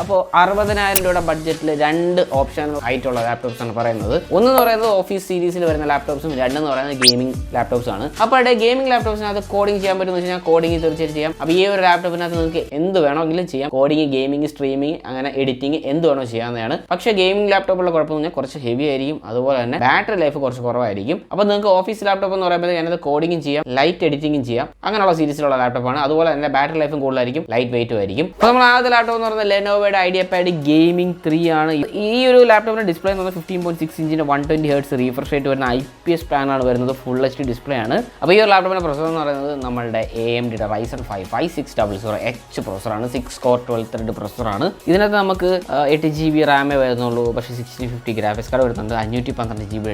അപ്പോൾ 60,000 രൂപയുടെ ബഡ്ജറ്റിൽ 2 ഓപ്ഷൻ ആയിട്ടുള്ള ലാപ്ടോപ്സ് ആണ് പറയുന്നത്. ഒന്നെന്ന് പറയുന്നത് ഓഫീസ് സീരീസിൽ വരുന്ന ലാപ്ടോപ്സും, രണ്ടെന്ന് പറയുന്നത് ഗെയിമിംഗ് ലാപ്ടോപ്സ് ആണ്. അപ്പോൾ ഗെയിമിംഗ് ലാപ്ടോപ്സിനകത്ത് കോഡിംഗ് ചെയ്യാൻ പറ്റുമെന്ന് വെച്ചാൽ കോഡിംഗ് തീർച്ചയായിട്ടും ചെയ്യാം. അപ്പോൾ ഈ ഒരു ലാപ്ടോപ്പിനകത്ത് നിങ്ങൾക്ക് എന്ത് വേണമെങ്കിലും ചെയ്യാം. കോഡിംഗ്, ഗെയിമിംഗ്, സ്ട്രീമിംഗ്, അങ്ങനെ എഡിറ്റിംഗ് എന്ത് വേണോ ചെയ്യാവുന്നതാണ്. പക്ഷേ ഗെയിമിംഗ് ലാപ്ടോപ്പുള്ള കുഴപ്പമെന്ന് പറഞ്ഞാൽ കുറച്ച് ഹെവി ആയിരിക്കും, അതുപോലെ തന്നെ ബാറ്ററി ലൈഫ് കുറച്ച് കുറവായിരിക്കും. അപ്പോൾ നിങ്ങൾക്ക് ഓഫീസ് ലാപ്ടോപ്പ് എന്ന് പറയുമ്പോൾ അതിനകത്ത് കോഡിംഗും ചെയ്യാം, ലൈറ്റ് എഡിറ്റിംഗും ചെയ്യാം. അങ്ങനെയുള്ള സീരീസിലുള്ള ലാപ്ടോപ്പാണ്. അതുപോലെ തന്നെ ബാറ്ററി ലൈഫും കൂടുതലായിരിക്കും, ലൈറ്റ് വെയിറ്റും ആയിരിക്കും. അപ്പോൾ നമ്മൾ ആദ്യത്തെ ലാപ്ടോപ്പ് എന്ന് പറയുന്നത് ലെനോവോയുടെ IDEAPAD ഗെയിമിംഗ് 3 ആണ്. ഈ ഒരു ലാപ്ടോപ്പിന്റെ ഡിസ്പ്ലേ എന്ന് പറഞ്ഞാൽ 15.6 ഇഞ്ചിന്റെ 120 Hz റീഫ്രഷ് റേറ്റ് വരുന്ന IPS പാനലാണ് വരുന്നത്. ഫുൾ HD ഡിസ്പ്ലേ ആണ്. അപ്പോൾ ഈ ഒരു ലാപ്ടോപ്പിന്റെ പ്രൊസസ്സർ എന്ന് പറയുന്നത് നമ്മുടെ AMDയുടെ Ryzen 5 5600H പ്രൊസസ്സറാണ്. 6 കോർ 12 ത്രെഡ് പ്രൊസസ്സറാണ്. ഇതിനകത്ത് നമുക്ക് 8 GB റാമേ വരുന്നുള്ളൂ. പക്ഷേ 1650 ഗ്രാഫിക്സ് കാർഡ് വരുന്നുണ്ട്. 512 GB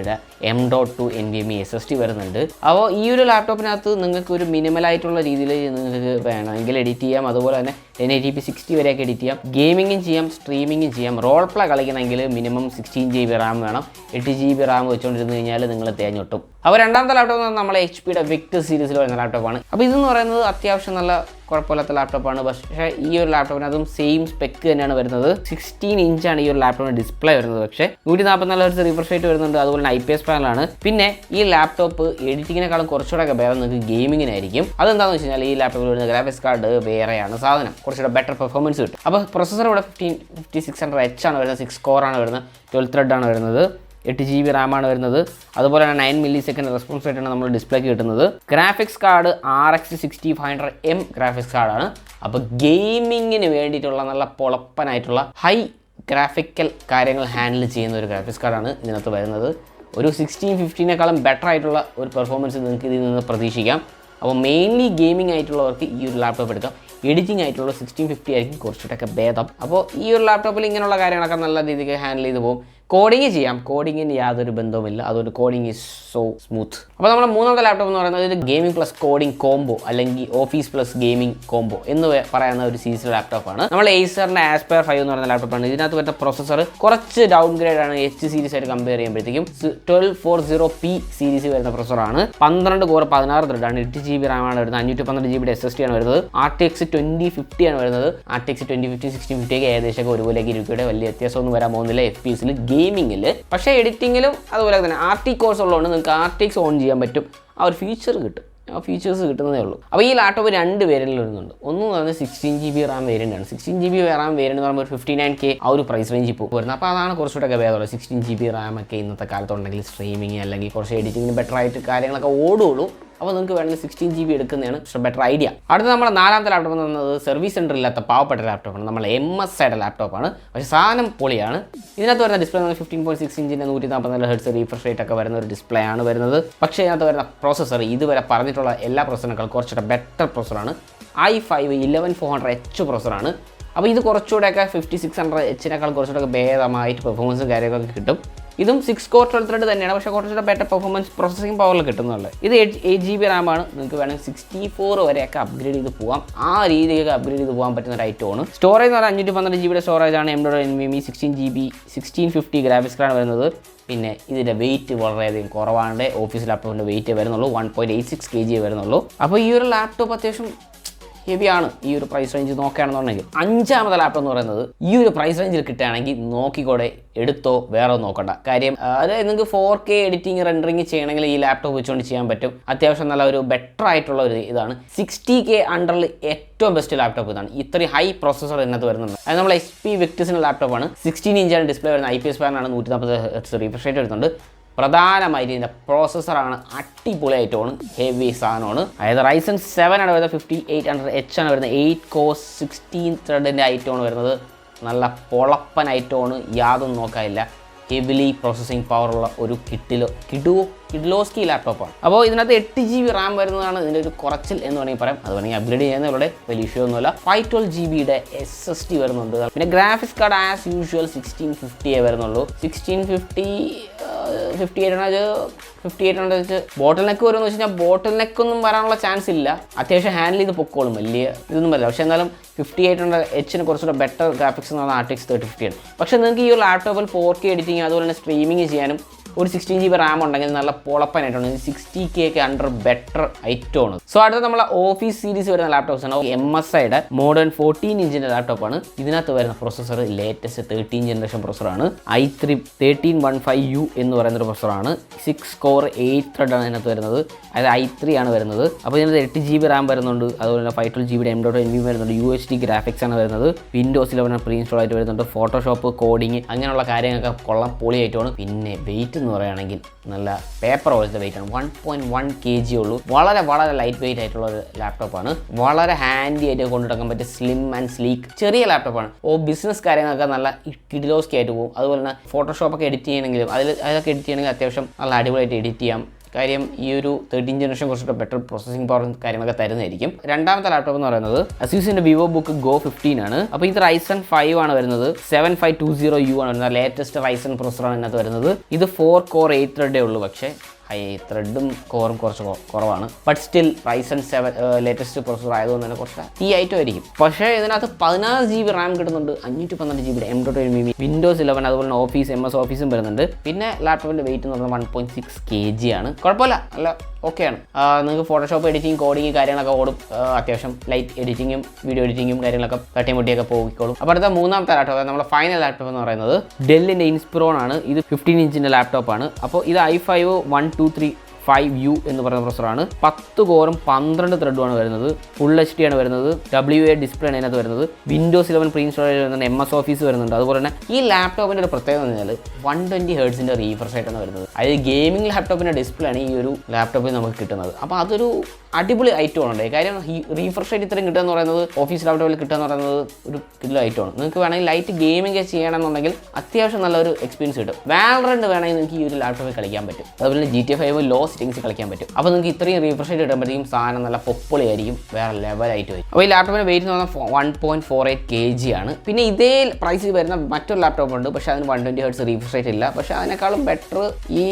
M.2 NVMe SSD വരുന്നുണ്ട്. അപ്പോൾ ഈ ഒരു ലാപ്ടോപ്പിനകത്ത് നിങ്ങൾക്ക് ഒരു മിനിമലായിട്ടുള്ള രീതിയിൽ നിങ്ങൾക്ക് വേണമെങ്കിൽ എഡിറ്റ് ചെയ്യാം. അതുപോലെ തന്നെ 1080p 60 വരെയൊക്കെ എഡിറ്റ് ചെയ്യാം. ഗെയിമിങ്ങും ചെയ്യാം, സ്ട്രീമിങ്ങും ചെയ്യാം. റോൾ പ്ലേ കളിക്കണമെങ്കിൽ മിനിമം 16 GB റാം വേണം. 8 GB റാം വെച്ചുകൊണ്ടിരുന്ന് കഴിഞ്ഞാൽ നിങ്ങൾ തേഞ്ഞൊട്ടും. അപ്പോൾ രണ്ടാമത്തെ ലാപ്ടോപ്പ് നമ്മളെ HPയുടെ VICTUS സീരീസിൽ വരുന്ന ലാപ്ടോപ്പാണ്. അപ്പോൾ ഇതെന്ന് പറയുന്നത് അത്യാവശ്യം നല്ല കുഴപ്പമില്ലാത്ത ലാപ്ടോപ്പാണ്. പക്ഷേ ഈ ഒരു ലാപ്ടോപ്പിനകത്തും സെയിം സ്പെക്ക് തന്നെയാണ് വരുന്നത്. 16 ഇഞ്ചാണ് ഈ ഒരു ലാപ്ടോപ്പിന് ഡിസ്പ്ലേ വരുന്നത്. പക്ഷേ 144 Hz റിഫ്രഷ് റേറ്റ് വരുന്നുണ്ട്. അതുപോലെ IPS പാനലാണ്. പിന്നെ ഈ ലാപ്ടോപ്പ് എഡിറ്റിങ്ങിനേക്കാളും കുറച്ചുകൂടെ ഭേദം നിങ്ങൾക്ക് ഗെയിമിങ്ങിനായിരിക്കും. അതെന്താണെന്ന് വെച്ച് കഴിഞ്ഞാൽ ഈ ലാപ്ടോപ്പിൽ വരുന്ന ഗ്രാഫിക്സ് കാർഡ് വേറെയാണ് സാധനം, കുറച്ചുകൂടെ ബെറ്റർ പെർഫോമൻസ് കിട്ടും. അപ്പോൾ പ്രൊസസ്സർ ഇവിടെ 5600H ആണ് വരുന്നത്. 6 കോർ ആണ് വരുന്നത്. 12 ത്രെഡ് ആണ് വരുന്നത്. 8 GB റാമാണ് വരുന്നത്. അതുപോലെ തന്നെ 9 millisecond റെസ്പോൺസ് റേറ്റാണ് നമ്മൾ ഡിസ്പ്ലേക്ക് കിട്ടുന്നത്. Graphics card RX 6500M graphics കാർഡാണ്. അപ്പോൾ ഗെയിമിങ്ങിന് വേണ്ടിയിട്ടുള്ള നല്ല പൊളപ്പനായിട്ടുള്ള ഹൈ ഗ്രാഫിക്കൽ കാര്യങ്ങൾ ഹാൻഡിൽ ചെയ്യുന്ന ഒരു ഗ്രാഫിക്സ് കാർഡാണ് ഇതിനകത്ത് വരുന്നത്. ഒരു 1650നേക്കാളും ബെറ്റർ ആയിട്ടുള്ള ഒരു പെർഫോമൻസ് നിങ്ങൾക്ക് ഇതിൽ നിന്ന് പ്രതീക്ഷിക്കാം. അപ്പോൾ മെയിൻലി ഗെയിമിംഗ് ആയിട്ടുള്ളവർക്ക് ഈ ഒരു ലാപ്ടോപ്പ് എടുക്കാം. എഡിറ്റിംഗ് ആയിട്ടുള്ള 1650 ആയിരിക്കും കുറച്ചുകൂടെയൊക്കെ ഭേദം. അപ്പോൾ ഈ ഒരു ലാപ്ടോപ്പിൽ ഇങ്ങനെയുള്ള കാര്യങ്ങളൊക്കെ നല്ല രീതിക്ക് ഹാൻഡിൽ ചെയ്ത് പോകും. കോഡിങ് ചെയ്യാം, കോഡിങ്ങിന് യാതൊരു ബന്ധവുമില്ല. അതുകൊണ്ട് കോഡിങ് ഈസ് സോ സ്മൂത്ത്. അപ്പോൾ നമ്മുടെ മൂന്നാമത്തെ ലാപ്ടോപ്പ് എന്ന് പറയുന്നത് ഒരു ഗെയിമിംഗ് പ്ലസ് കോഡിംഗ് കോംബോ, അല്ലെങ്കിൽ ഓഫീസ് പ്ലസ് ഗെയിമിംഗ് കോംബോ എന്ന് പറയുന്ന ഒരു സീരീസ് ലാപ്ടോപ്പാണ്. നമ്മൾ ACERന്റെ ASPIRE 5 എന്ന് പറയുന്ന ലാപ്ടോപ്പാണ്. ഇതിനകത്ത് വരുന്ന പ്രൊസസ്സർ കുറച്ച് ഡൗൺ ഗ്രേഡ് ആണ് H സീരീസ് ആയിട്ട് കമ്പയർ ചെയ്യുമ്പോഴത്തേക്കും. 1240p സീരീസ് വരുന്ന പ്രൊസസ്സറാണ്. 12 കോർ 16 ത്രെഡ് ആണ്. 8 GB റാമാണ് വരുന്നത്. 512 GB SSD ആണ് വരുന്നത്. RTX 2050 ആണ് വരുന്നത്. RTX 2050 1650 ഒക്കെ ഏകദേശം ഒരുപോലെയൊക്കെ ഇരിക്കുകയുടെ വലിയ വ്യത്യാസമൊന്നും വരാൻ പോകുന്നില്ല FPS ഗെയിമിങ്ങിൽ. പക്ഷേ എഡിറ്റിങ്ങിലും അതുപോലെ തന്നെ RT കോഴ്സ് ഉള്ളതുകൊണ്ട് നിങ്ങൾക്ക് RTX ഓൺ ചെയ്യാൻ പറ്റും. ആ ഒരു ഫീച്ചർ കിട്ടും. ആ ഫീച്ചേഴ്സ് കിട്ടുന്നതേ ഉള്ളൂ. അപ്പോൾ ഈ ലാപ്ടോപ്പ് 2 വേരിയന്റിൽ വരുന്നുണ്ട്. ഒന്ന് പറഞ്ഞാൽ 16 GB റാം വേരിയൻ്റ് ആണ്. 16 GB റാം വേരിയൻ്റ് എന്ന് പറയുമ്പോൾ 59K ആ ഒരു പ്രൈസ് റേഞ്ചിൽ ഇപ്പോൾ വരുന്നത്. അപ്പോൾ അതാണ് കുറച്ചുകൂടെ ഭേദമുള്ളത്. 16 GB റാം ഒക്കെ ഇന്നത്തെ കാലത്തുണ്ടെങ്കിൽ സ്ട്രീമിങ് അല്ലെങ്കിൽ കുറച്ച് എഡിറ്റിങ്ങിന് ബെറ്റർ ആയിട്ട് കാര്യങ്ങളൊക്കെ ഓടുള്ളൂ. അപ്പോൾ നിങ്ങൾക്ക് വേണമെങ്കിൽ 16 GB എടുക്കുന്നതാണ് ബെറ്റർ ഐഡിയ. അടുത്ത നമ്മുടെ നാലാമത്തെ ലാപ്ടോപ്പ് എന്ന് പറയുന്നത് സർവീസ് സെൻറ്റർ ഇല്ലാത്ത പാവപ്പെട്ട ലാപ്ടോപ്പാണ്. നമ്മൾ MSIയുടെ ലാപ്ടോപ്പാണ്. പക്ഷേ സാധനം പൊളിയാണ്. ഇതിനകത്ത് വരുന്ന ഡിസ്പ്ലേ 15.6 ഇഞ്ചിൻ്റെ 144 Hz റീഫ്രഷ് റേറ്റ് ഒക്കെ വരുന്ന ഒരു ഡിസ്പ്ലേ ആണ് വരുന്നത്. പക്ഷേ ഇതിനകത്ത് വരുന്ന പ്രോസസ്സർ ഇതുവരെ പറഞ്ഞിട്ടുള്ള എല്ലാ പ്രോസസ്സറിനേക്കാൾ കുറച്ചുകൂടെ ബെറ്റർ പ്രോസസ്സറാണ്. i5 11400H പ്രോസസ്സറാണ്. അപ്പോൾ ഇത് കുറച്ചുകൂടെയൊക്കെ 5600Hനേക്കാൾ കുറച്ചുകൂടെ ഭേദമായിട്ട് പെർഫോമൻസും കാര്യങ്ങളൊക്കെ കിട്ടും. ഇതും 6 കോർ 12 ത്രെഡ് തന്നെയാണ്. പക്ഷേ കുറച്ചുകൂടെ ബെറ്റർ പെർഫോമൻസ് പ്രോസസ്സിംഗ് പവറിൽ കിട്ടുന്നുള്ളത്. ഇത് 8 GB റാമാണ്. നിങ്ങൾക്ക് വേണമെങ്കിൽ 64 വരെയൊക്കെ അപ്ഗ്രേഡ് ചെയ്ത് പോകാം. ആ രീതിയൊക്കെ അപ്ഗ്രേഡ് ചെയ്ത് പോകാൻ പറ്റുന്ന ഒരു ഐറ്റമാണ്. സ്റ്റോറേജ് എന്ന് പറഞ്ഞാൽ 512 GB സ്റ്റോറേജ് ആണ്. M.2 NVMe 16 GB 1650 ഗ്രാഫിക്സ് കാർഡാണ് വരുന്നത്. പിന്നെ ഇതിൻ്റെ വെയിറ്റ് വളരെയധികം കുറവാണ്. ഓഫീസ് ലാപ്ടോപ്പിൻ്റെ വെയിറ്റ് വരുന്നുള്ളൂ. 1.86 kg വരുന്നുള്ളൂ. അപ്പോൾ ഈ ഒരു ലാപ്ടോപ്പ് അത്യാവശ്യം ഹെവിയാണ്. ഈ ഒരു പ്രൈസ് റേഞ്ച് നോക്കുകയാണെന്നുണ്ടെങ്കിൽ അഞ്ചാമത്തെ ലാപ്ടോപ്പ് എന്ന് പറയുന്നത് ഈ ഒരു പ്രൈസ് റേഞ്ചിൽ കിട്ടുകയാണെങ്കിൽ നോക്കിക്കൂടെ, എടുത്തോ, വേറെ നോക്കണ്ട. കാര്യം അതായത് നിങ്ങൾക്ക് 4K എഡിറ്റിംഗ് റെൻഡറിങ് ചെയ്യണമെങ്കിൽ ഈ ലാപ്ടോപ്പ് വെച്ചുകൊണ്ട് ചെയ്യാൻ പറ്റും. അത്യാവശ്യം നല്ല ഒരു ബെറ്റർ ആയിട്ടുള്ള ഒരു ഇതാണ്. 60K അണ്ടറിൽ ഏറ്റവും ബെസ്റ്റ് ലാപ്ടോപ്പ് ഇതാണ്. ഇത്രയും ഹൈ പ്രോസസ്സർ ഇതിനകത്ത് വരുന്നുണ്ട്. അത് നമ്മൾ HP VICTUസിൻ്റെ ലാപ്ടോപ്പാണ്. 16 ഇഞ്ചാണ് ഡിസ്പ്ലേ വരുന്നത്. IPS പാനാണ്. 140 Hz റീഫ്രഷ് റേറ്റ് വരുന്നുണ്ട്. പ്രധാനമായിട്ട് ഇതിൻ്റെ പ്രോസസ്സറാണ് അടിപൊളി ഐറ്റമാണ്. ഹെവി സാധനമാണ്. അതായത് Ryzen 7 ആണ് വരുന്നത്. 5800H ആണ് വരുന്നത്. 8 കോർ 16 ത്രെഡിൻ്റെ ഐറ്റമാണ് വരുന്നത്. നല്ല പൊളപ്പൻ ഐറ്റമാണ്. യാതൊന്നും നോക്കാനില്ല. ഹെവിലി പ്രോസസ്സിംഗ് പവറുള്ള ഒരു കിഡ്ലോസ്കി ലാപ്ടോപ്പാണ്. അപ്പോൾ ഇതിനകത്ത് 8 GB റാം വരുന്നതാണ് ഇതിൻ്റെ ഒരു കുറച്ചിൽ എന്ന് വേണമെങ്കിൽ പറയാം. അത് വേണമെങ്കിൽ അപ്ഗ്രേഡ് ചെയ്യുന്നവരുടെ വലിയ ഇഷ്യൂ ഒന്നുമില്ല. 512 GBയുടെ SSD വരുന്നുണ്ട്. പിന്നെ ഗ്രാഫിക്സ് കാർഡ് ആസ് യൂഷ്വൽ 1650 വരുന്നുള്ളൂ. 5800 വെച്ച് ബോട്ടിൽ നെക്ക് വരുമെന്ന് വെച്ച് കഴിഞ്ഞാൽ ബോട്ടിൽ നെക്കൊന്നും വരാനുള്ള ചാൻസ് ഇല്ല. അത്യാവശ്യം ഹാൻഡിൽ ചെയ്ത് പൊക്കോളും. വലിയ ഇതൊന്നും വരില്ല. പക്ഷേ എന്നാലും 5800Hന് കുറച്ചുകൂടെ ബെറ്റർ ഗ്രാഫിക്സ് എന്ന് പറഞ്ഞാൽ RTX 3050 ആണ്. പക്ഷേ നിങ്ങൾക്ക് ഈ ഒരു ലാപ്ടോപ്പിൽ 4K എഡിറ്റിംഗ് അതുപോലെ തന്നെ സ്ട്രീമിംഗ് ചെയ്യാനും ഒരു 16GB റാം ഉണ്ടെങ്കിൽ നല്ല പൊളപ്പനായിട്ടുണ്ട്. 60K ഒക്കെ അണ്ടർ ബെറ്റർ ഐറ്റമാണ്. സോ അടുത്ത നമ്മളെ ഓഫീസ് സീരീസ് വരുന്ന ലാപ്ടോപ്സ് ആണ്. MSIയുടെ മോഡേൺ 14 ഇഞ്ചിൻ്റെ ലാപ്ടോപ്പാണ്. ഇതിനകത്ത് വരുന്ന പ്രൊസസ്സർ ലേറ്റസ്റ്റ് 13 ജനറേഷൻ പ്രൊസസ്സറാണ്. i3-1315U എന്ന് പറയുന്നൊരു പ്രൊസസ്സറാണ്. 6 കോർ 8 ത്രെഡ് ആണ് ഇതിനകത്ത് വരുന്നത്. അതായത് i3 ആണ് വരുന്നത്. അപ്പോൾ ഇതിനകത്ത് 8GB റാം വരുന്നുണ്ട്. അതുപോലെ തന്നെ 512GB M.2 വരുന്നുണ്ട്. UHD ഗ്രാഫിക്സ് ആണ് വരുന്നത്. വിൻഡോസ് 11 പ്രീ ഇൻസ്റ്റാൾ ആയിട്ട് വരുന്നുണ്ട്. ഫോട്ടോഷോപ്പ്, കോഡിങ് അങ്ങനെയുള്ള കാര്യങ്ങളൊക്കെ കൊള്ളാം, പൊളിയായിട്ടാണ്. പിന്നെ വെയിറ്റ് എന്ന് പറയുകയാണെങ്കിൽ നല്ല പേപ്പർ പോലത്തെ വെയിറ്റ് ആണ്. 1.1 kg ഉള്ളൂ. വളരെ വളരെ ലൈറ്റ് വെയിറ്റ് ആയിട്ടുള്ള ഒരു ലാപ്ടോപ്പാണ്. വളരെ ഹാൻഡി ആയിട്ട് കൊണ്ടുനടക്കാൻ പറ്റിയ സ്ലിം ആൻഡ് സ്ലീക്ക് ചെറിയ ലാപ്ടോപ്പാണ്. ബിസിനസ് കാര്യങ്ങളൊക്കെ നല്ല കിഡിലോസ്കി ആയിട്ട് പോകും. അതുപോലെ തന്നെ ഫോട്ടോഷോപ്പൊക്കെ എഡിറ്റ് ചെയ്യണമെങ്കിലും അതൊക്കെ എഡിറ്റ് ചെയ്യണമെങ്കിൽ അത്യാവശ്യം നല്ല അടിപൊളിയായിട്ട് എഡിറ്റ് ചെയ്യാം. കാര്യം ഈ ഒരു 13 ജനറേഷൻ കുറച്ചിട്ട് ബെറ്റർ പ്രോസസിംഗ് പവറും കാര്യങ്ങളൊക്കെ തരുന്നതായിരിക്കും. രണ്ടാമത്തെ ലാപ്ടോപ്പ് എന്ന് പറയുന്നത് അസ്യൂസിൻ്റെ വിവോ ബുക്ക് ഗോ 15 ആണ്. അപ്പോൾ ഇത് Ryzen 5 ആണ് വരുന്നത്. 7520U ആണ് വരുന്നത്. ലേറ്റസ്റ്റ് Ryzen പ്രൊസസ്സറാണ് ഇതിനകത്ത് വരുന്നത്. ഇത് 4 കോർ 8 ത്രെഡേ ഉള്ളൂ. പക്ഷേ ത്രെഡും കോറും കുറച്ച് കുറവാണ്. But still Ryzen 7 latest processor ആയതുകൊണ്ട് തന്നെ കുറച്ച് ഈ ഐറ്റം ആയിരിക്കും. പക്ഷേ ഇതിനകത്ത് 16GB റാം കിട്ടുന്നുണ്ട്. 512GB M.2 വിൻഡോസ് 11 അതുപോലെ തന്നെ ഓഫീസ് MS ഓഫീസും വരുന്നുണ്ട്. പിന്നെ ലാപ്ടോപ്പിൻ്റെ വെയിറ്റ് എന്ന് പറഞ്ഞാൽ 1.6 kg ആണ്. കുഴപ്പമില്ല, നല്ല ഓക്കെയാണ്. നിങ്ങൾക്ക് ഫോട്ടോഷോപ്പ് എഡിറ്റിംഗ്, കോഡിങ് കാര്യങ്ങളൊക്കെ ഓടും. അത്യാവശ്യം ലൈറ്റ് എഡിറ്റിങ്ങും വീഡിയോ എഡിറ്റിങ്ങും കാര്യങ്ങളൊക്കെ തട്ടിമുട്ടിയൊക്കെ പോയിക്കോളും. അപ്പോൾ അടുത്ത മൂന്നാമത്തെ ലാപ്ടോപ്പ്, നമ്മുടെ ഫൈനൽ ലാപ്ടോപ്പ് എന്ന് പറയുന്നത് ഡെല്ലിൻ്റെ INSPIRON ആണ്. ഇത് 15 ഇഞ്ചിൻ്റെ ലാപ്ടോപ്പാണ്. അപ്പോൾ ഇത് i5-1235U എന്ന് പറയുന്ന പ്രൊസസ്സറാണ്. 10 കോറും 12 ത്രെഡുമാണ് വരുന്നത്. ഫുൾ HD ആണ് വരുന്നത്. WA ഡിസ്പ്ലേ ആണ് അതിനകത്ത് വരുന്നത്. വിൻഡോസ് 11 പ്രീ ഇൻസ്റ്റാൾ വരുന്നുണ്ട്. MS ഓഫീസ് വരുന്നുണ്ട്. അതുപോലെ തന്നെ ഈ ലാപ്ടോപ്പിൻ്റെ ഒരു പ്രത്യേകത എന്ന് പറഞ്ഞാൽ 120 ഹെർട്സിൻ്റെ റീഫ്രഷ് റേറ്റാണ് വരുന്നത്. അതായത് ഗെയിമിംഗ് ലാപ്ടോപ്പിൻ്റെ ഡിസ്പ്ലേ ആണ് ഈ ഒരു ലാപ്ടോപ്പിൽ നമുക്ക് കിട്ടുന്നത്. അപ്പോൾ അതൊരു അടിപൊളി ഐറ്റമാണ്. കാര്യം ഈ റീഫ്രഷ് റേറ്റ് ഇത്രയും കിട്ടുക എന്ന് പറയുന്നത് ഓഫീസ് ലാപ്ടോപ്പിൽ കിട്ടുക എന്ന് പറയുന്നത് ഒരു കിലോ ഐറ്റമാണ്. നിങ്ങൾക്ക് വേണമെങ്കിൽ ലൈറ്റ് ഗെയിമിംഗ് ചെയ്യണമെന്നുണ്ടെങ്കിൽ അത്യാവശ്യം നല്ലൊരു എക്സ്പീരിയൻസ് കിട്ടും. വാലറന്റ് വേണമെങ്കിൽ നിങ്ങൾക്ക് ഈ ഒരു ലാപ്ടോപ്പിൽ കളിക്കാൻ പറ്റും. അതുപോലെ GTA 5 ലോ സെറ്റിംഗ്സ് കളിക്കാൻ പറ്റും. അപ്പോൾ നിങ്ങൾക്ക് ഇത്രയും റീഫ്രഷ് റേറ്റ് കിട്ടുമ്പോഴത്തേക്കും സാധനം നല്ല പൊപ്പൊളിയായിരിക്കും, വേറെ ലെവലായിട്ട് വരും. അപ്പോൾ ഈ ലാപ്ടോപ്പിൻ്റെ വെയിറ്റ് എന്ന് പറഞ്ഞാൽ 1.48 kg ആണ്. പിന്നെ ഇതേ പ്രൈസിൽ വരുന്ന മറ്റൊരു ലാപ്ടോപ്പ് ഉണ്ട്. പക്ഷേ അതിന് 120 ഹെർട്സ് റീഫ്രഷ് റേറ്റ് ഇല്ല. പക്ഷേ അതിനേക്കാളും ബെറ്റർ ഈ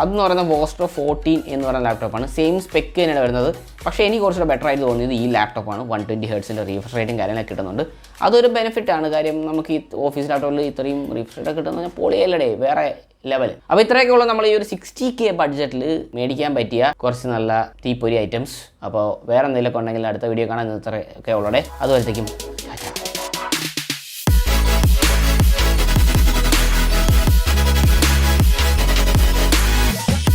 അതെന്ന് പറയുന്ന വോസ്റ്റോ 14 എന്ന് പറയുന്ന ലാപ്ടോപ്പാണ്. സെയിം സ്പെക്ക് തന്നെയാണ് വരുന്നത്. പക്ഷേ എനിക്ക് കുറച്ചുകൂടെ ബെറ്റർ ആയിട്ട് തോന്നിയത് ഈ ലാപ്ടോപ്പാണ്. 120 ഹെർട്സിൻ്റെ റീഫ്രഷ് റേറ്റും കാര്യങ്ങളൊക്കെ കിട്ടുന്നുണ്ട്. അതൊരു ബെനിഫിറ്റാണ്. കാര്യം നമുക്ക് ഈ ഓഫീസ് ലാപ്ടോപ്പിൽ ഇത്രയും റീഫ്രഷ് റേറ്റ് കിട്ടുന്ന പൊളിയല്ലേ, വേറെ ലെവൽ. അപ്പോൾ ഇത്രയൊക്കെ ഉള്ളൂ നമ്മൾ ഈ ഒരു 60K ബഡ്ജറ്റിൽ മേടിക്കാൻ പറ്റിയ കുറച്ച് നല്ല തീപ്പൊരി ഐറ്റംസ്. അപ്പോൾ വേറെ എന്തെങ്കിലുമൊക്കെ ഉണ്ടെങ്കിൽ അടുത്ത വീഡിയോ കാണാൻ ഇത്രയൊക്കെ ഉള്ളൂടെ. അതുപോലത്തേക്കും